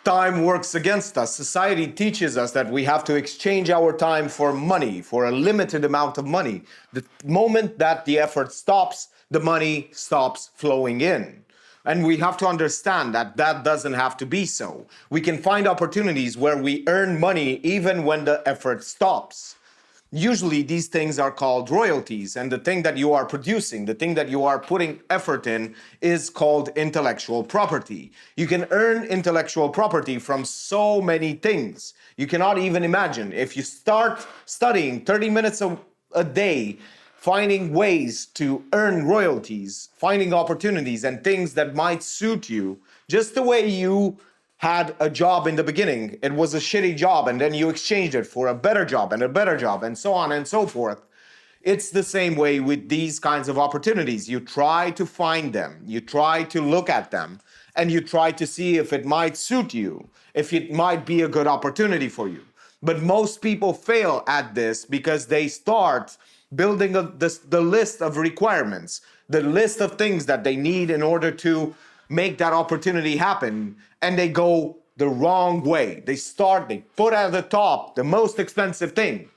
Time works against us. Society teaches us that we have to exchange our time for money, for a limited amount of money. The moment that the effort stops, the money stops flowing in. And we have to understand that that doesn't have to be so. We can find opportunities where we earn money even when the effort stops. Usually these things are called royalties, and the thing that you are producing, the thing that you are putting effort in, is called intellectual property. You can earn intellectual property from so many things. You cannot even imagine. If you start studying 30 minutes a day, finding ways to earn royalties, finding opportunities and things that might suit you, just the way you had a job in the beginning. It was a shitty job, and then you exchanged it for a better job and a better job, and so on and so forth. It's the same way with these kinds of opportunities. You try to find them, you try to look at them, and you try to see if it might suit you, if it might be a good opportunity for you. But most people fail at this because they start building the list of requirements, the list of things that they need in order to make that opportunity happen, and they go the wrong way. They put at the top the most expensive thing,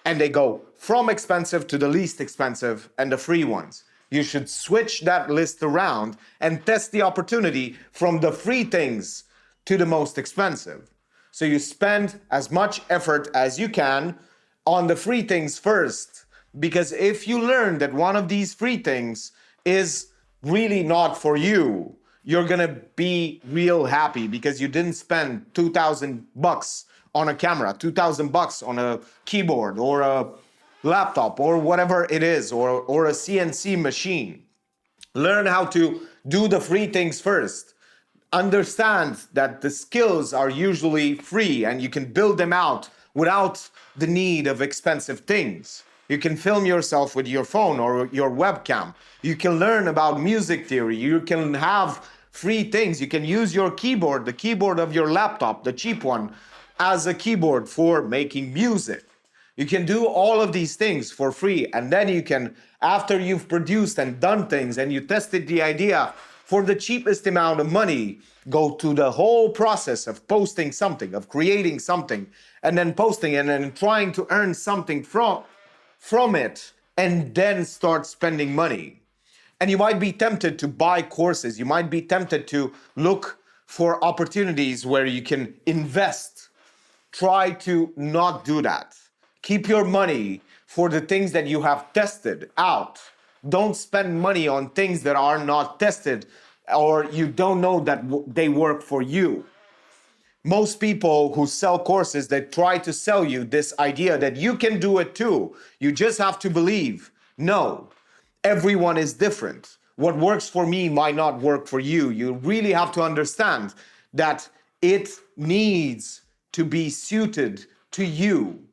and they go from expensive to the least expensive and the free ones. You should switch that list around and test the opportunity from the free things to the most expensive. So you spend as much effort as you can on the free things first, because if you learn that one of these free things is really not for you, you're gonna be real happy because you didn't spend $2,000 on a camera, $2,000 on a keyboard or a laptop or whatever it is, or a CNC machine. Learn how to do the free things first. Understand that the skills are usually free and you can build them out without the need of expensive things. You can film yourself with your phone or your webcam. You can learn about music theory. You can have free things. You can use your keyboard, the keyboard of your laptop, the cheap one, as a keyboard for making music. You can do all of these things for free, and then you can, after you've produced and done things and you tested the idea for the cheapest amount of money, go to the whole process of posting something, of creating something, and then posting and then trying to earn something from it, and then start spending money. And you might be tempted to buy courses. You might be tempted to look for opportunities where you can invest. Try to not do that. Keep your money for the things that you have tested out. Don't spend money on things that are not tested or you don't know that they work for you. Most people who sell courses, they try to sell you this idea that you can do it too. You just have to believe. No. Everyone is different. What works for me might not work for you. You really have to understand that it needs to be suited to you,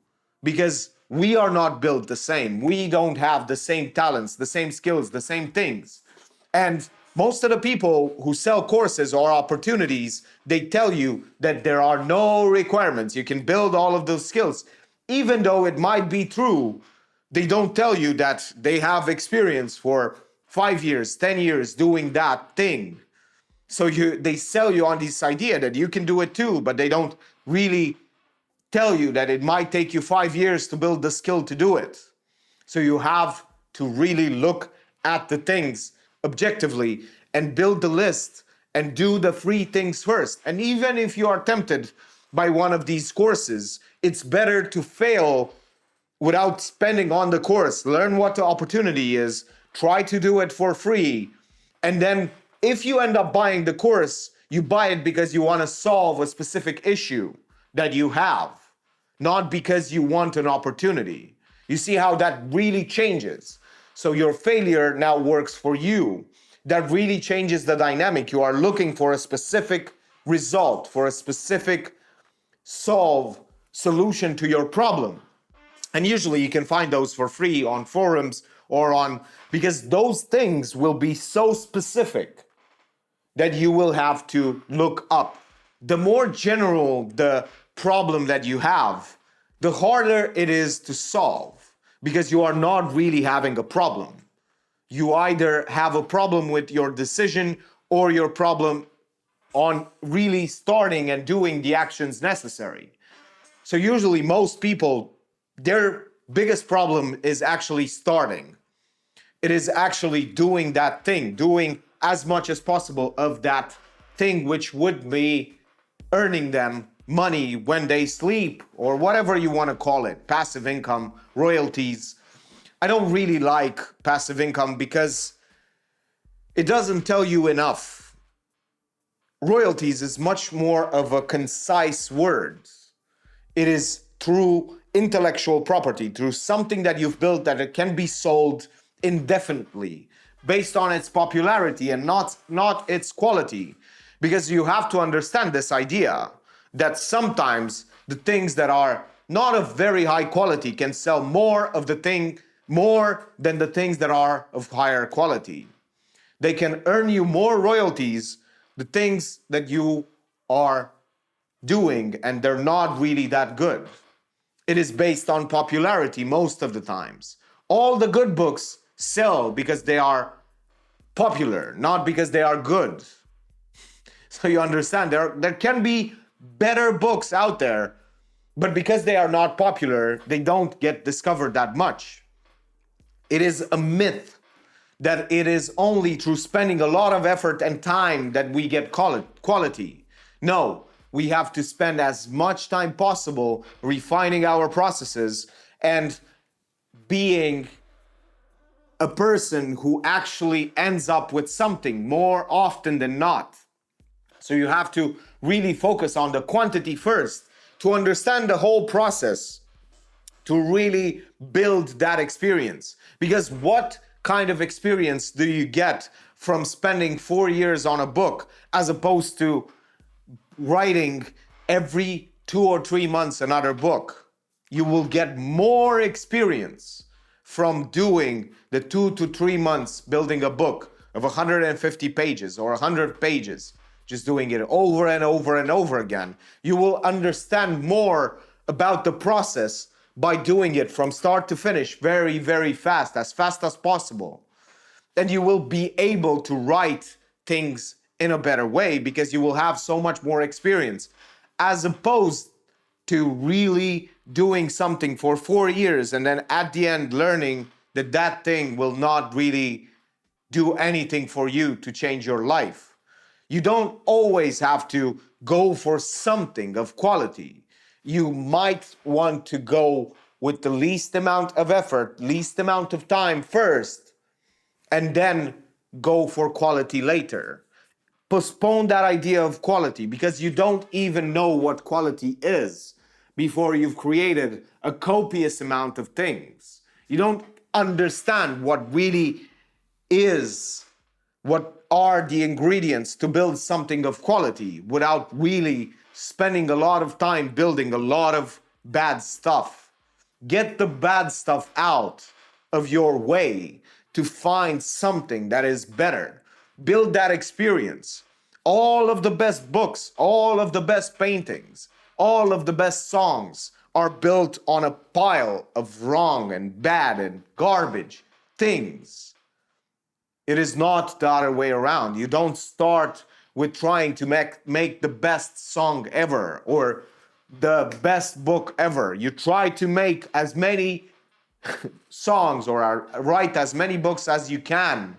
because we are not built the same. We don't have the same talents, the same skills, the same things. And most of the people who sell courses or opportunities, they tell you that there are no requirements. You can build all of those skills. Even though it might be true, they don't tell you that they have experience for 5 years, 10 years doing that thing. So they sell you on this idea that you can do it too, but they don't really tell you that it might take you 5 years to build the skill to do it. So you have to really look at the things objectively and build the list and do the free things first. And even if you are tempted by one of these courses, it's better to fail without spending on the course. Learn what the opportunity is, try to do it for free. And then if you end up buying the course, you buy it because you want to solve a specific issue that you have, not because you want an opportunity. You see how that really changes. So your failure now works for you. That really changes the dynamic. You are looking for a specific result, for a specific solution to your problem. And usually you can find those for free on forums because those things will be so specific that you will have to look up. The more general the problem that you have, the harder it is to solve, because you are not really having a problem. You either have a problem with your decision or your problem on really starting and doing the actions necessary. So usually most people, their biggest problem is actually starting. It is actually doing that thing, doing as much as possible of that thing which would be earning them money when they sleep, or whatever you want to call it, passive income, royalties. I don't really like passive income because it doesn't tell you enough. Royalties is much more of a concise word. It is through intellectual property, through something that you've built that it can be sold indefinitely based on its popularity and not its quality. Because you have to understand this idea that sometimes the things that are not of very high quality can sell more than the things that are of higher quality. They can earn you more royalties, the things that you are doing, and they're not really that good. It is based on popularity most of the times. All the good books sell because they are popular, not because they are good. So you understand, there can be better books out there, but because they are not popular, they don't get discovered that much. It is a myth that it is only through spending a lot of effort and time that we get quality. No, we have to spend as much time possible refining our processes and being a person who actually ends up with something more often than not. So you have to really focus on the quantity first to understand the whole process, to really build that experience. Because what kind of experience do you get from spending 4 years on a book as opposed to writing every 2 or 3 months another book? You will get more experience from doing the 2 to 3 months building a book of 150 pages or 100 pages, just doing it over and over and over again. You will understand more about the process by doing it from start to finish very, very fast as possible. And you will be able to write things in a better way because you will have so much more experience, as opposed to really doing something for 4 years and then at the end learning that that thing will not really do anything for you to change your life. You don't always have to go for something of quality. You might want to go with the least amount of effort, least amount of time first, and then go for quality later. Postpone that idea of quality because you don't even know what quality is before you've created a copious amount of things. You don't understand what really is, what are the ingredients to build something of quality without really spending a lot of time building a lot of bad stuff. Get the bad stuff out of your way to find something that is better. Build that experience. All of the best books, all of the best paintings, all of the best songs are built on a pile of wrong and bad and garbage things. It is not the other way around. You don't start with trying to make the best song ever or the best book ever. You try to make as many songs or write as many books as you can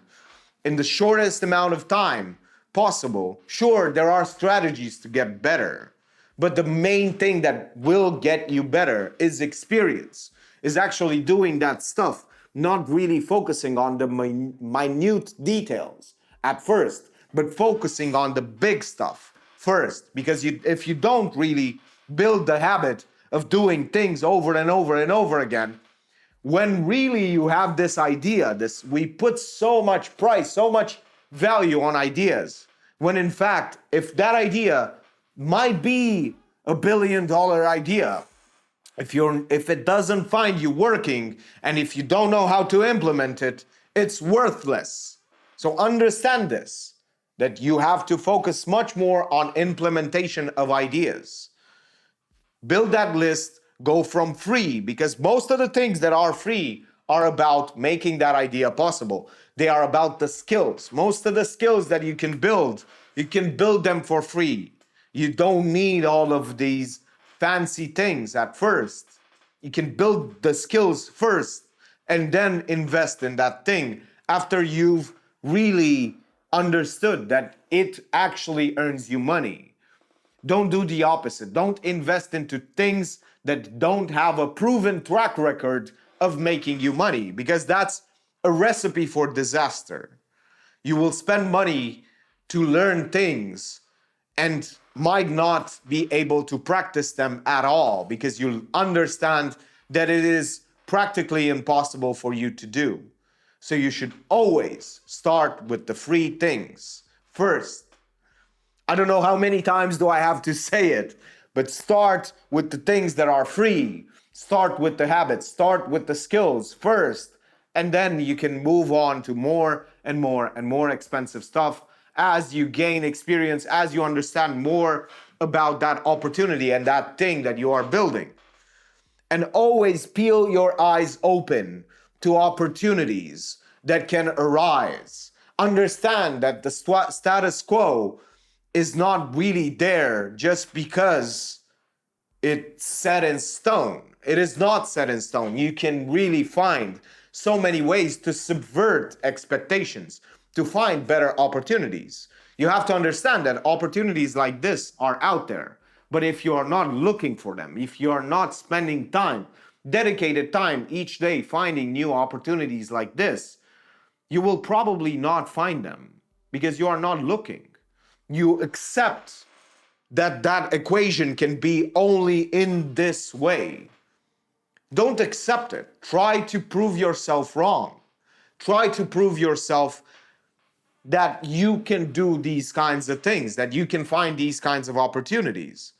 in the shortest amount of time possible. Sure, there are strategies to get better, but the main thing that will get you better is experience, is actually doing that stuff, not really focusing on the minute details at first, but focusing on the big stuff first. Because if you don't really build the habit of doing things over and over and over again, when really you have this idea, we put so much price, so much value on ideas, when in fact, if that idea might be $1 billion idea, if it doesn't find you working and if you don't know how to implement it, it's worthless. So understand this, that you have to focus much more on implementation of ideas. Build that list, go from free, because most of the things that are free are about making that idea possible. They are about the skills. Most of the skills that you can build You can build them for free. You don't need all of these fancy things at first. You can build the skills first and then invest in that thing after you've really understood that it actually earns you money. Don't do the opposite. Don't invest into things that don't have a proven track record of making you money, because that's a recipe for disaster. You will spend money to learn things and might not be able to practice them at all because you'll understand that it is practically impossible for you to do. So you should always start with the free things first. I don't know how many times do I have to say it, but start with the things that are free. Start with the habits, start with the skills first, and then you can move on to more and more and more expensive stuff as you gain experience, as you understand more about that opportunity and that thing that you are building. And always peel your eyes open to opportunities that can arise. Understand that the status quo is not really there just because it's set in stone. It is not set in stone. You can really find so many ways to subvert expectations, to find better opportunities. You have to understand that opportunities like this are out there. But if you are not looking for them, if you are not spending time, dedicated time each day finding new opportunities like this, you will probably not find them because you are not looking. You accept that that equation can be only in this way. Don't accept it. Try to prove yourself wrong. Try to prove yourself that you can do these kinds of things, that you can find these kinds of opportunities.